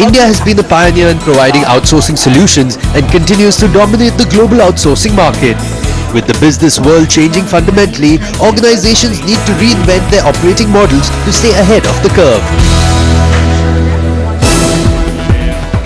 India has been a pioneer in providing outsourcing solutions and continues to dominate the global outsourcing market. With the business world changing fundamentally, organizations need to reinvent their operating models to stay ahead of the curve.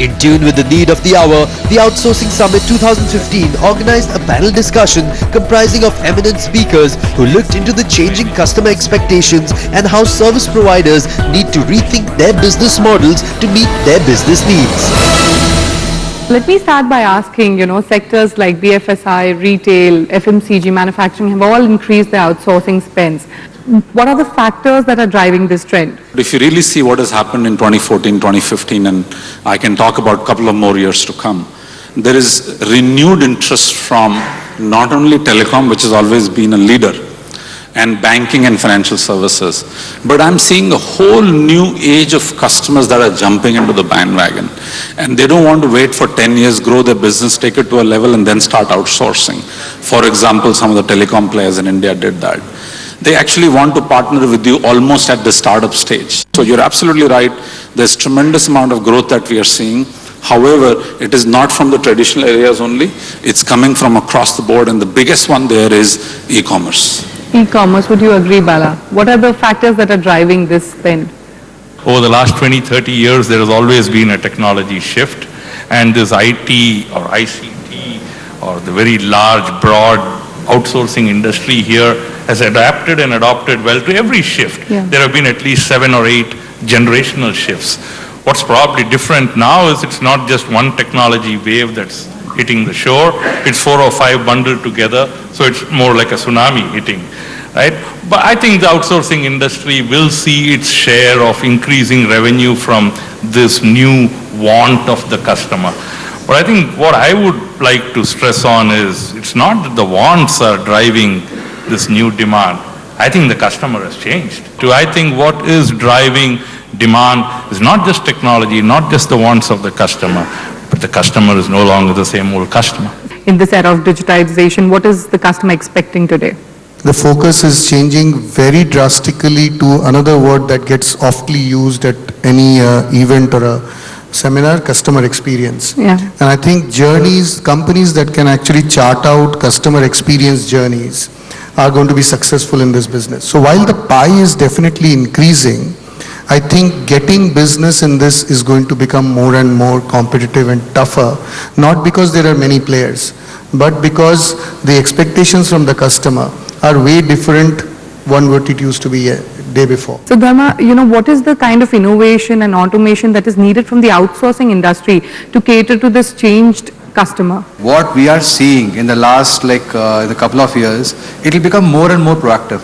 In tune with the need of the hour, the Outsourcing Summit 2015 organized a panel discussion comprising of eminent speakers who looked into the changing customer expectations and how service providers need to rethink their business models to meet their business needs. Let me start by asking, sectors like BFSI, retail, FMCG, manufacturing have all increased their outsourcing spends. What are the factors that are driving this trend? If you really see what has happened in 2014, 2015, and I can talk about a couple of more years to come, there is renewed interest from not only telecom, which has always been a leader, and banking and financial services, but I'm seeing a whole new age of customers that are jumping into the bandwagon, and they don't want to wait for 10 years, grow their business, take it to a level, and then start outsourcing. For example, some of the telecom players in India did that. They actually want to partner with you almost at the startup stage. So you're absolutely right. There's tremendous amount of growth that we are seeing. However, it is not from the traditional areas only. It's coming from across the board, and the biggest one there is e-commerce. E-commerce, would you agree, Bala? What are the factors that are driving this spend? Over the last 20, 30 years, there has always been a technology shift, and this IT or ICT or the very large, broad outsourcing industry here has adapted and adopted well to every shift. Yeah. There have been at least 7 or 8 generational shifts. What's probably different now is it's not just one technology wave that's hitting the shore, it's 4 or 5 bundled together, so it's more like a tsunami hitting, right? But I think the outsourcing industry will see its share of increasing revenue from this new want of the customer. But I think what I would like to stress on is it's not that the wants are driving this new demand. I think the customer has changed. I think what is driving demand is not just technology, not just the wants of the customer, but the customer is no longer the same old customer. In this era of digitization, what is the customer expecting today? The focus is changing very drastically to another word that gets oftly used at any event or a seminar, customer experience. Yeah. And I think companies that can actually chart out customer experience journeys are going to be successful in this business. So while the pie is definitely increasing, I think getting business in this is going to become more and more competitive and tougher, not because there are many players, but because the expectations from the customer are way different than what it used to be a day before. So Dharma, what is the kind of innovation and automation that is needed from the outsourcing industry to cater to this changed customer? What we are seeing in the last in a couple of years, it will become more and more proactive,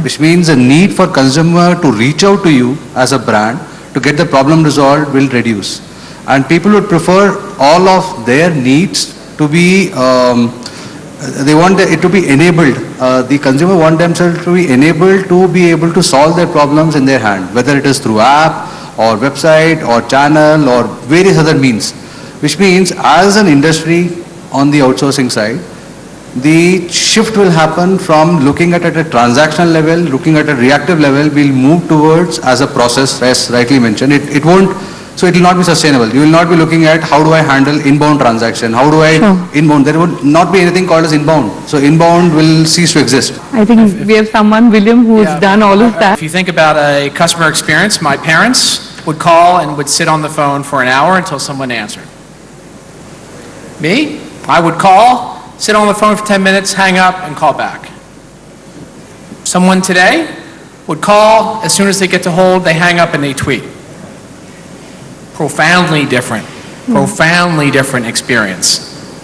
which means the need for consumer to reach out to you as a brand to get the problem resolved will reduce. And people would prefer all of their needs to be, they want it to be enabled. The consumer want themselves to be enabled to be able to solve their problems in their hand, whether it is through app or website or channel or various other means. Which means as an industry on the outsourcing side, the shift will happen from looking at a transactional level, looking at a reactive level, we'll move towards as a process, as rightly mentioned. It won't, so it will not be sustainable. You will not be looking at how do I handle inbound transaction, how do I inbound, there will not be anything called as inbound. So inbound will cease to exist. I think we have someone, William, who's done all of that. If you think about a customer experience, my parents would call and would sit on the phone for an hour until someone answered. Me, I would call, sit on the phone for 10 minutes, hang up, and call back. Someone today would call, as soon as they get to hold, they hang up and they tweet. Profoundly different experience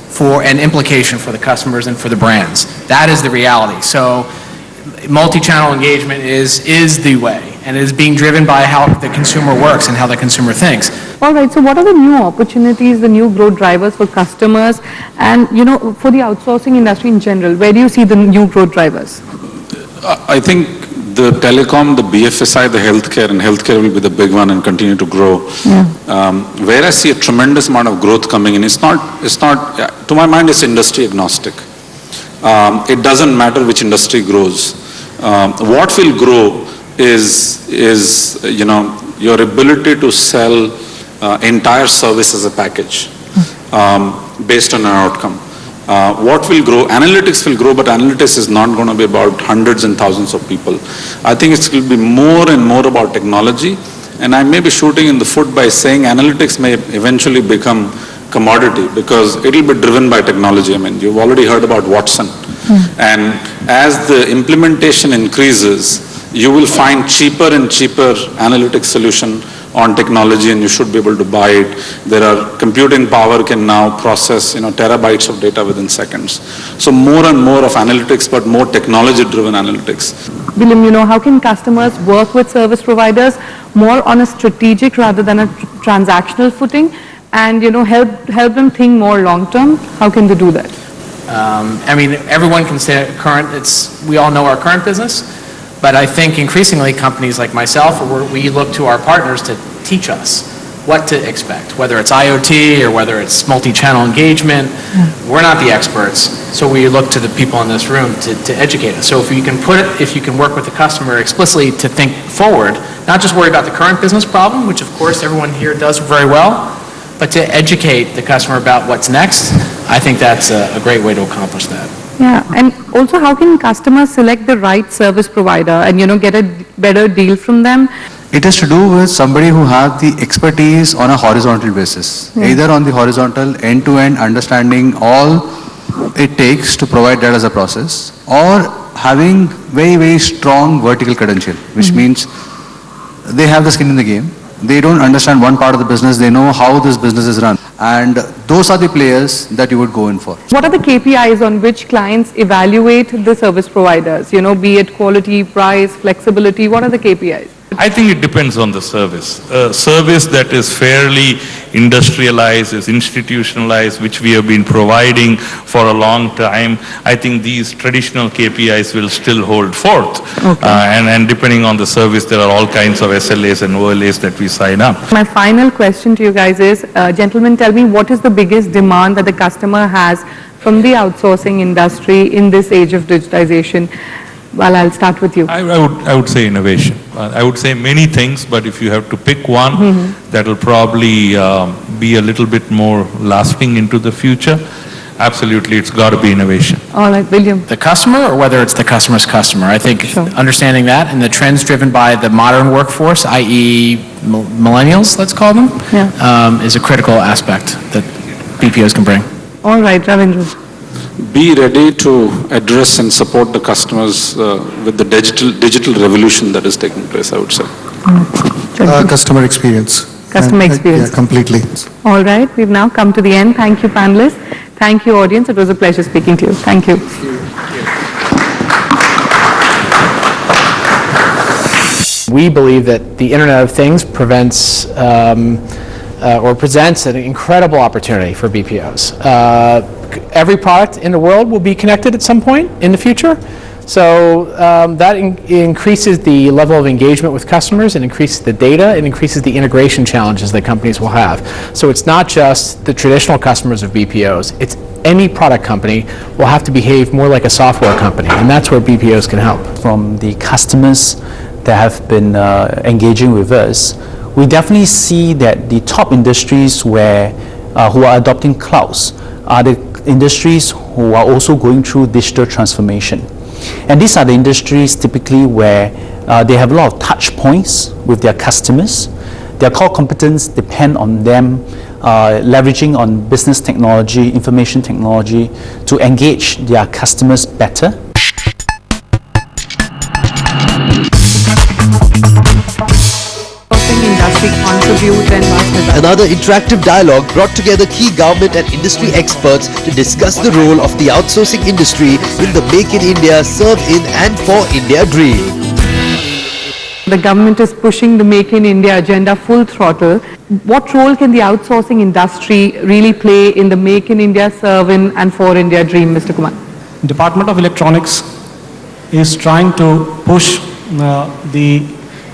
for an implication for the customers and for the brands. That is the reality. So multi-channel engagement is the way, and it is being driven by how the consumer works and how the consumer thinks. All right, so what are the new opportunities, the new growth drivers for customers and, for the outsourcing industry in general? Where do you see the new growth drivers? I think the telecom, the BFSI, the healthcare, and healthcare will be the big one and continue to grow. Where I see a tremendous amount of growth coming in, it's not, to my mind, it's industry agnostic. It doesn't matter which industry grows. What will grow is your ability to sell entire service as a package based on an outcome. What will grow? Analytics will grow, but analytics is not going to be about hundreds and thousands of people. I think it will be more and more about technology. And I may be shooting in the foot by saying analytics may eventually become commodity because it will be driven by technology. I mean, you've already heard about Watson. And as the implementation increases, you will find cheaper and cheaper analytics solution on technology, and you should be able to buy it. There are computing power can now process, terabytes of data within seconds. So more and more of analytics, but more technology-driven analytics. William, how can customers work with service providers more on a strategic rather than a transactional footing, and help them think more long term? How can they do that? Everyone can say we all know our current business. But I think increasingly companies like myself, we look to our partners to teach us what to expect, whether it's IoT or whether it's multi-channel engagement. We're not the experts, so we look to the people in this room to educate us. So if you can work with the customer explicitly to think forward, not just worry about the current business problem, which of course everyone here does very well, but to educate the customer about what's next, I think that's a great way to accomplish that. Yeah, and also how can customers select the right service provider and get a better deal from them? It has to do with somebody who has the expertise on a horizontal basis, either on the horizontal end-to-end understanding all it takes to provide that as a process, or having very, very strong vertical credential, which means they have the skin in the game. They don't understand one part of the business, they know how this business is run. And those are the players that you would go in for. What are the KPIs on which clients evaluate the service providers? Be it quality, price, flexibility, what are the KPIs? I think it depends on the service. A service that is fairly industrialized, is institutionalized, which we have been providing for a long time, I think these traditional KPIs will still hold forth. Okay. And depending on the service, there are all kinds of SLAs and OLAs that we sign up. My final question to you guys is, gentlemen, tell me what is the biggest demand that the customer has from the outsourcing industry in this age of digitization? Well, I'll start with you. I would say innovation. I would say many things, but if you have to pick one, that'll probably be a little bit more lasting into the future. Absolutely, it's got to be innovation. All right, William. The customer, or whether it's the customer's customer. I think understanding that and the trends driven by the modern workforce, i.e. millennials, let's call them, is a critical aspect that BPOs can bring. All right, Ravindra. Be ready to address and support the customers with the digital revolution that is taking place, I would say. Customer experience. Customer experience. Yeah, completely. All right, we've now come to the end. Thank you, panelists. Thank you, audience. It was a pleasure speaking to you. Thank you. We believe that the Internet of Things presents an incredible opportunity for BPOs. Every product in the world will be connected at some point in the future. So that increases the level of engagement with customers, it increases the data, it increases the integration challenges that companies will have. So it's not just the traditional customers of BPOs, it's any product company will have to behave more like a software company, and that's where BPOs can help. From the customers that have been engaging with us, we definitely see that the top industries who are adopting clouds are the industries who are also going through digital transformation. And these are the industries typically where they have a lot of touch points with their customers. Their core competence depend on them leveraging on business technology, information technology to engage their customers better. Another interactive dialogue brought together key government and industry experts to discuss the role of the outsourcing industry in the Make in India, Serve in and for India dream. The government is pushing the Make in India agenda full throttle. What role can the outsourcing industry really play in the Make in India, Serve in and for India dream, Mr. Kumar? Department of Electronics is trying to push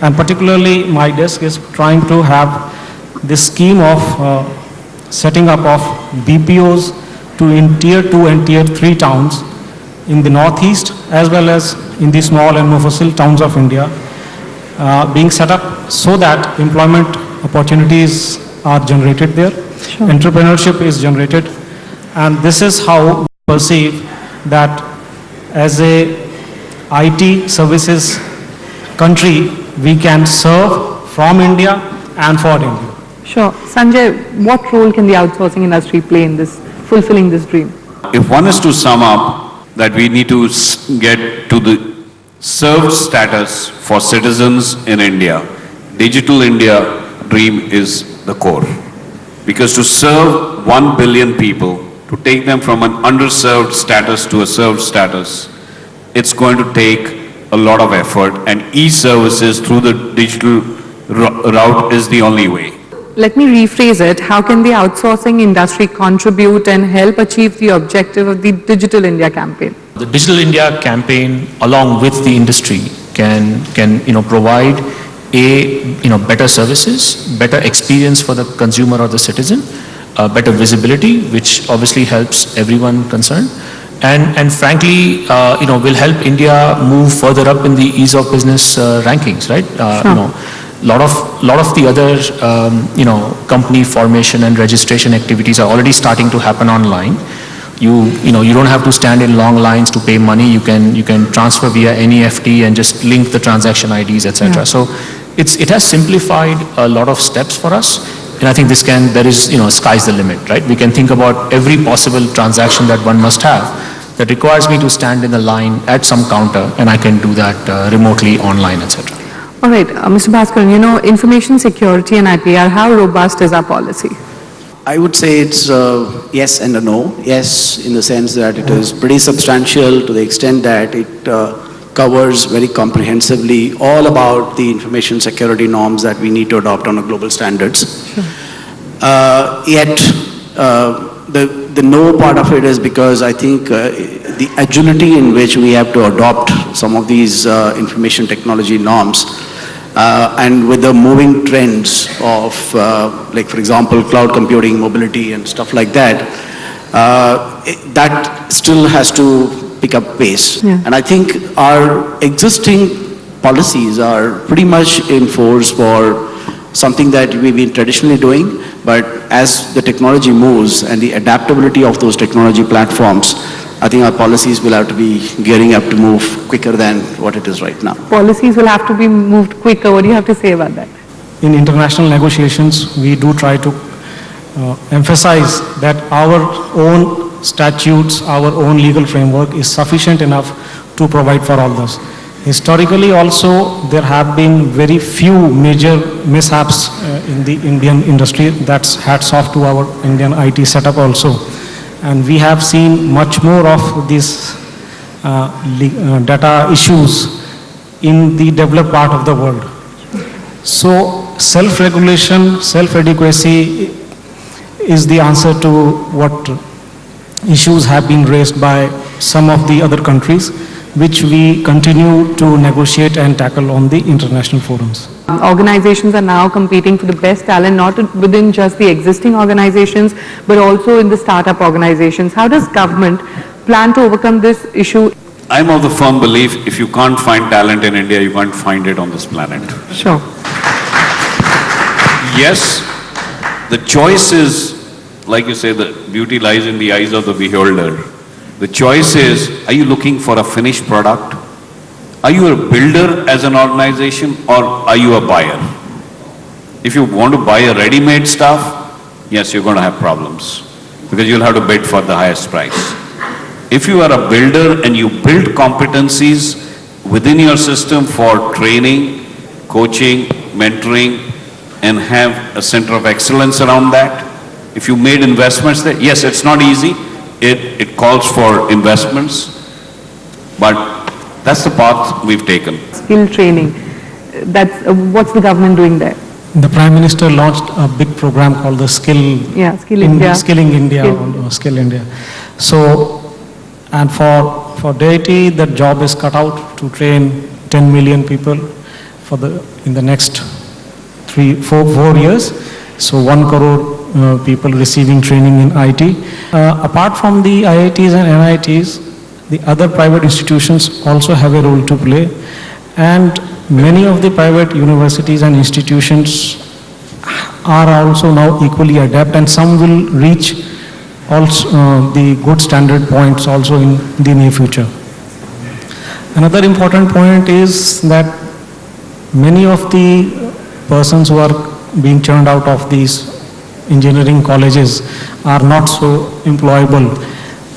and particularly my desk is trying to have this scheme of setting up of BPOs in tier 2 and tier 3 towns in the northeast as well as in the small and mofussil towns of India being set up so that employment opportunities are generated there. Entrepreneurship is generated, and this is how we perceive that as a IT services country, we can serve from India and for India. Sure. Sanjay, what role can the outsourcing industry play in this, fulfilling this dream? If one is to sum up that we need to get to the served status for citizens in India, Digital India dream is the core. Because to serve 1 billion people, to take them from an underserved status to a served status, it's going to take a lot of effort, and e-services through the digital route is the only way. Let me rephrase it. How can the outsourcing industry contribute and help achieve the objective of the Digital India campaign? The Digital India campaign, along with the industry, can provide better services, better experience for the consumer or the citizen, better visibility, which obviously helps everyone concerned, and frankly, will help India move further up in the ease of business rankings, right? Lot of the other company formation and registration activities are already starting to happen online. You don't have to stand in long lines to pay money. You can transfer via NEFT and just link the transaction IDs, etc. Yeah. So it has simplified a lot of steps for us, and I think sky's the limit, right? We can think about every possible transaction that one must have that requires me to stand in the line at some counter, and I can do that remotely, online, etc. All right, Mr. Bhaskaran, information security and IPR, how robust is our policy? I would say it's yes and a no. Yes, in the sense that it is pretty substantial to the extent that it covers very comprehensively all about the information security norms that we need to adopt on a global standards. Sure. Yet, the no part of it is because I think the agility in which we have to adopt some of these information technology norms and with the moving trends of, like for example, cloud computing, mobility and stuff like that, that still has to pick up pace. Yeah. And I think our existing policies are pretty much in force for something that we've been traditionally doing, but as the technology moves and the adaptability of those technology platforms, I think our policies will have to be gearing up to move quicker than what it is right now. Policies will have to be moved quicker. What do you have to say about that? In international negotiations, we do try to emphasize that our own statutes, our own legal framework is sufficient enough to provide for all this. Historically also, there have been very few major mishaps in the Indian industry. That's hats off to our Indian IT setup also. And we have seen much more of these data issues in the developed part of the world. So self-regulation, self-adequacy is the answer to what issues have been raised by some of the other countries, which we continue to negotiate and tackle on the international forums. Organizations are now competing for the best talent, not within just the existing organizations, but also in the startup organizations. How does government plan to overcome this issue? I'm of the firm belief, if you can't find talent in India, you can't find it on this planet. Sure. Yes, the choice is, like you say, the beauty lies in the eyes of the beholder. The choice is, are you looking for a finished product? Are you a builder as an organization, or are you a buyer? If you want to buy a ready-made stuff, yes, you're going to have problems because you'll have to bid for the highest price. If you are a builder and you build competencies within your system for training, coaching, mentoring, and have a center of excellence around that, if you made investments there, yes, it's not easy. It calls for investments, but that's the path we've taken. Skill training, what's the government doing there? The Prime Minister launched a big program called the Skilling India. So, and for deity, that job is cut out to train 10 million people in the next 4 years. So 1 crore people receiving training in IT. Apart from the IITs and NITs, the other private institutions also have a role to play, and many of the private universities and institutions are also now equally adept, and some will reach also the good standard points also in the near future. Another important point is that many of the persons who are being churned out of these engineering colleges are not so employable.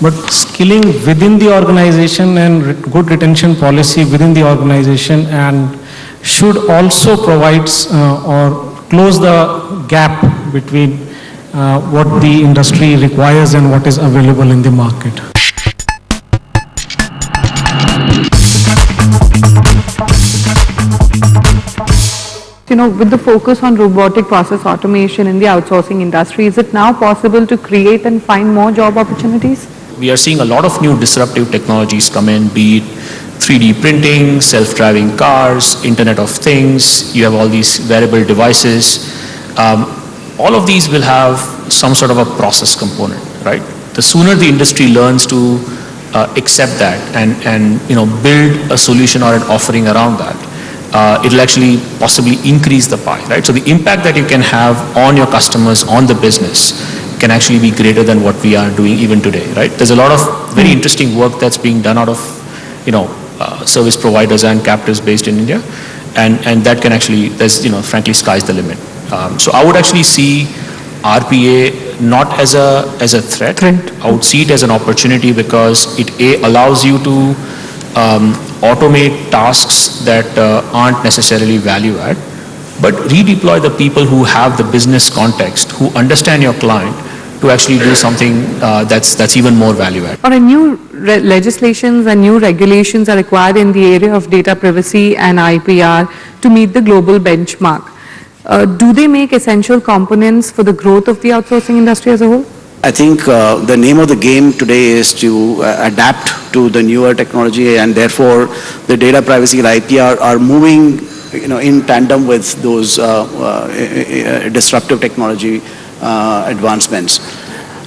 But skilling within the organization and good retention policy within the organization and should also provide or close the gap between what the industry requires and what is available in the market. You know, with the focus on robotic process automation in the outsourcing industry, is it now possible to create and find more job opportunities? We are seeing a lot of new disruptive technologies come in, be it 3D printing, self-driving cars, Internet of Things, you have all these wearable devices. All of these will have some sort of a process component, right? The sooner the industry learns to accept that and build a solution or an offering around that, it'll actually possibly increase the pie, right? So the impact that you can have on your customers, on the business, can actually be greater than what we are doing even today, right? There's a lot of very interesting work that's being done out of, service providers and captives based in India, and that can actually, there's, frankly, sky's the limit. So I would actually see RPA not as a threat. I would see it as an opportunity because it allows you to automate tasks that aren't necessarily value add, but redeploy the people who have the business context, who understand your client, to actually do something that's even more value add. Or new legislations and new regulations are required in the area of data privacy and IPR to meet the global benchmark. Do they make essential components for the growth of the outsourcing industry as a whole? I think the name of the game today is to adapt to the newer technology, and therefore the data privacy and IPR are moving in tandem with those disruptive technology advancements.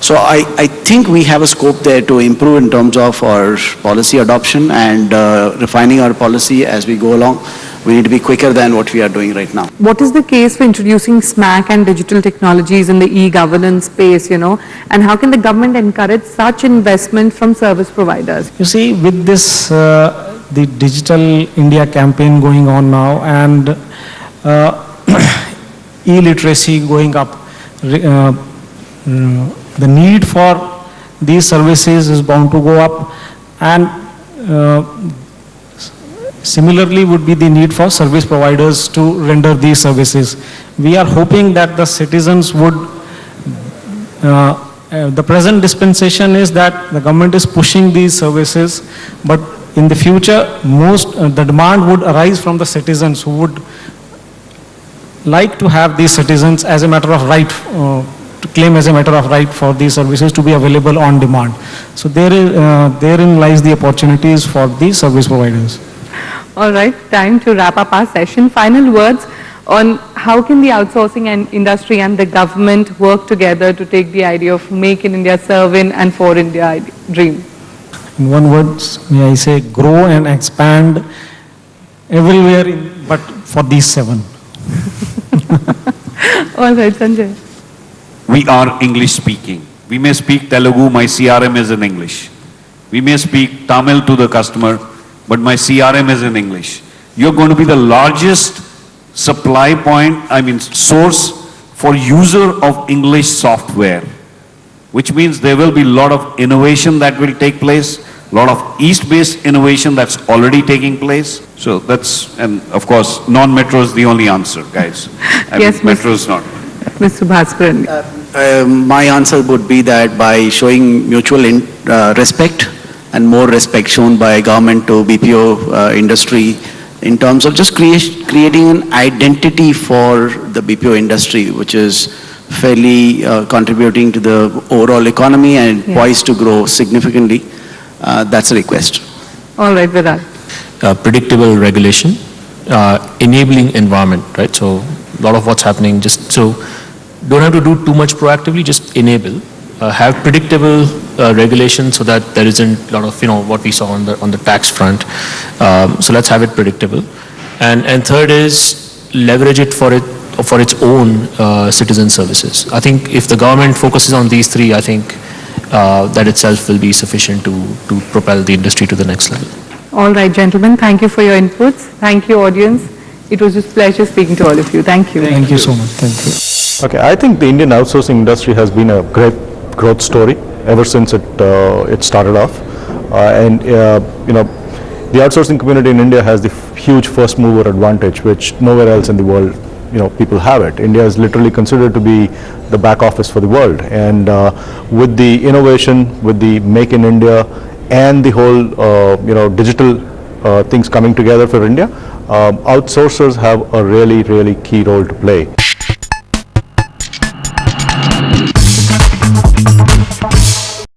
So I think we have a scope there to improve in terms of our policy adoption and refining our policy as we go along. We need to be quicker than what we are doing right now. What is the case for introducing SMAC and digital technologies in the e-governance space, and how can the government encourage such investment from service providers? You see, with this, the Digital India campaign going on now and e-literacy going up, the need for these services is bound to go up, and similarly would be the need for service providers to render these services. We are hoping that the citizens would, the present dispensation is that the government is pushing these services, but in the future the demand would arise from the citizens who would like to have these citizens as a matter of right, to claim as a matter of right for these services to be available on demand. So therein lies the opportunities for these service providers. All right, time to wrap up our session. Final words on how can the outsourcing and industry and the government work together to take the idea of Make in India, Serve in and For India dream. In one word, may I say, grow and expand everywhere but for these 7. All right, Sanjay. We are English speaking. We may speak Telugu, my CRM is in English. We may speak Tamil to the customer, but my CRM is in English. You're going to be the largest supply point, source for user of English software, which means there will be a lot of innovation that will take place, a lot of East-based innovation that's already taking place. So that's, and of course, non-metro is the only answer, guys. Yes, metro is not. Mr. Bhaskaran. My answer would be that by showing mutual respect and more respect shown by government to BPO industry in terms of just creating an identity for the BPO industry, which is fairly contributing to the overall economy and poised to grow significantly. That's a request. All right, Viral. Predictable regulation, enabling environment, right? So a lot of what's happening, just so don't have to do too much proactively, just enable. Have predictable regulation so that there isn't a lot of, what we saw on the tax front. So let's have it predictable. And third is leverage it for for its own citizen services. I think if the government focuses on these three, I think that itself will be sufficient to propel the industry to the next level. All right, gentlemen, thank you for your inputs. Thank you, audience. It was just a pleasure speaking to all of you. Thank you. Thank you so much. Thank you. Okay, I think the Indian outsourcing industry has been a great growth story ever since it started off. The outsourcing community in India has the huge first mover advantage, which nowhere else in the world, people have it. India is literally considered to be the back office for the world. And with the innovation, with the Make in India, and the whole, digital things coming together for India, outsourcers have a really, really key role to play.